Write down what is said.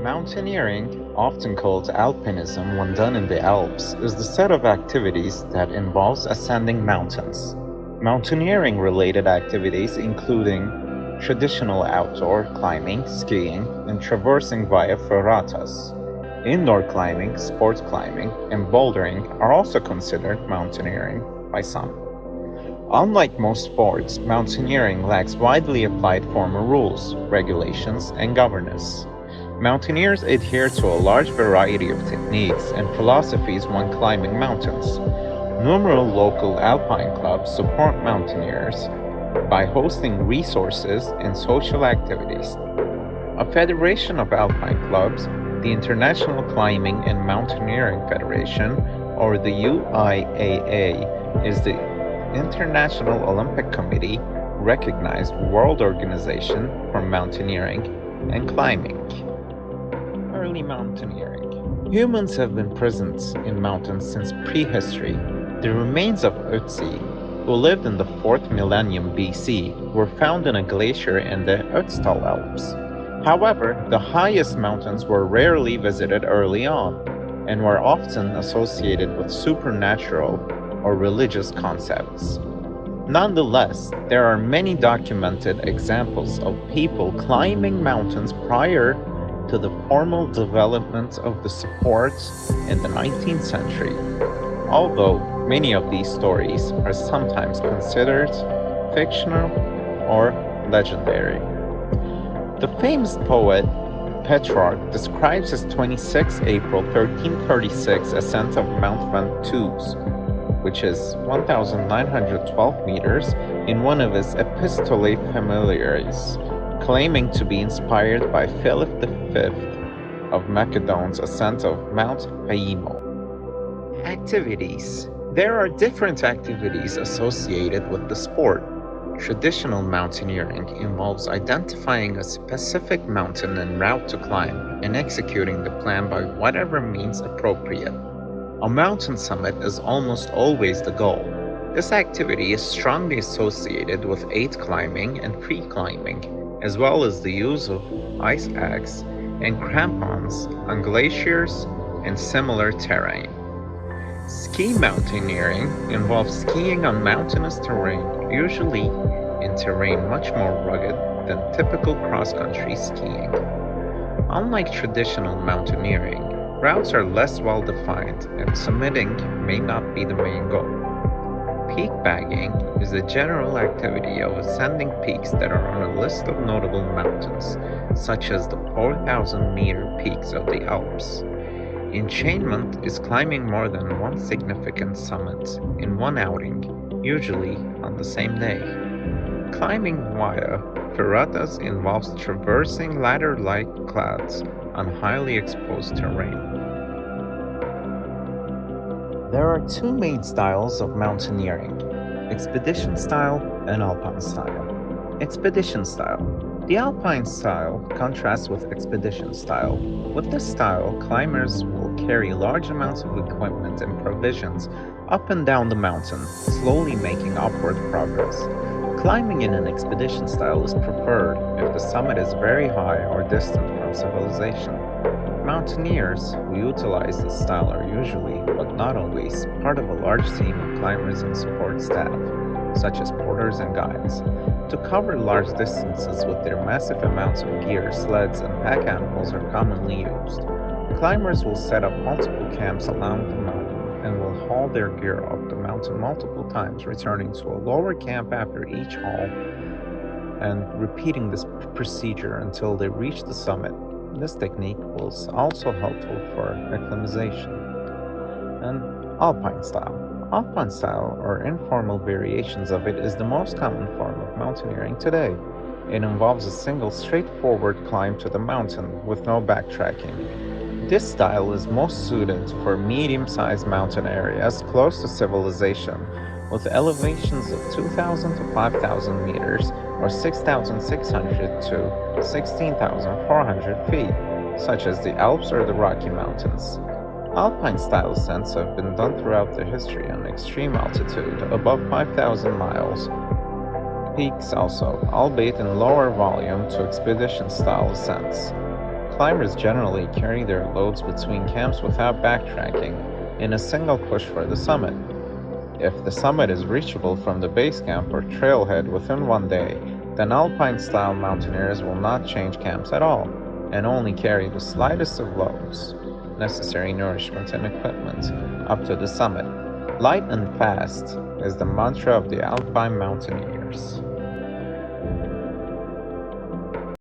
Mountaineering, often called alpinism when done in the Alps, is the set of activities that involves ascending mountains. Mountaineering related activities including traditional outdoor climbing, skiing, and traversing via ferratas. Indoor climbing, sport climbing, and bouldering are also considered mountaineering by some. Unlike most sports, mountaineering lacks widely applied formal rules, regulations, and governance. Mountaineers adhere to a large variety of techniques and philosophies when climbing mountains. Numerous local alpine clubs support mountaineers by hosting resources and social activities. A federation of alpine clubs, the International Climbing and Mountaineering Federation, or the UIAA, is the International Olympic Committee recognized world organization for mountaineering and climbing. Early mountaineering. Humans have been present in mountains since prehistory. The remains of Ötzi, who lived in the 4th millennium BC, were found in a glacier in the Ötztal Alps. However, the highest mountains were rarely visited early on and were often associated with supernatural or religious concepts. Nonetheless, there are many documented examples of people climbing mountains prior to the formal development of the sports in the 19th century, although many of these stories are sometimes considered fictional or legendary. The famous poet Petrarch describes his 26 April 1336 ascent of Mount Ventoux, which is 1,912 meters, in one of his Epistolae Familiares, claiming to be inspired by Philip V of Macedone's ascent of Mount Haimo. Activities. There are different activities associated with the sport. Traditional mountaineering involves identifying a specific mountain and route to climb and executing the plan by whatever means appropriate. A mountain summit is almost always the goal. This activity is strongly associated with aid climbing and free climbing, as well as the use of ice axe and crampons on glaciers and similar terrain. Ski mountaineering involves skiing on mountainous terrain, usually in terrain much more rugged than typical cross-country skiing. Unlike traditional mountaineering, routes are less well defined and summiting may not be the main goal. Peak bagging is the general activity of ascending peaks that are on a list of notable mountains, such as the 4,000-meter peaks of the Alps. Enchainment is climbing more than one significant summit in one outing, usually on the same day. Climbing via ferratas involves traversing ladder-like clads on highly exposed terrain. There are two main styles of mountaineering: expedition style and alpine style. Expedition style. The alpine style contrasts with expedition style. With this style, climbers will carry large amounts of equipment and provisions up and down the mountain, slowly making upward progress. Climbing in an expedition style is preferred if the summit is very high or distant from civilization. Mountaineers who utilize this style are usually, but not always, part of a large team of climbers and support staff, such as porters and guides. To cover large distances with their massive amounts of gear, sleds, and pack animals are commonly used. Climbers will set up multiple camps along the mountain and will haul their gear up the mountain multiple times, returning to a lower camp after each haul and repeating this procedure until they reach the summit. This technique was also helpful for acclimatization. And alpine style. Alpine style, or informal variations of it, is the most common form of mountaineering today. It involves a single straightforward climb to the mountain with no backtracking. This style is most suited for medium-sized mountain areas close to civilization, with elevations of 2,000 to 5,000 meters or 6,600 to 16,400 feet, such as the Alps or the Rocky Mountains. Alpine-style ascents have been done throughout the history on extreme altitude, above 5,000 miles, Peaks also, albeit in lower volume to expedition-style ascents. Climbers generally carry their loads between camps without backtracking in a single push for the summit. If the summit is reachable from the base camp or trailhead within one day, then alpine-style mountaineers will not change camps at all and only carry the slightest of loads, necessary nourishment and equipment, up to the summit. Light and fast is the mantra of the alpine mountaineers.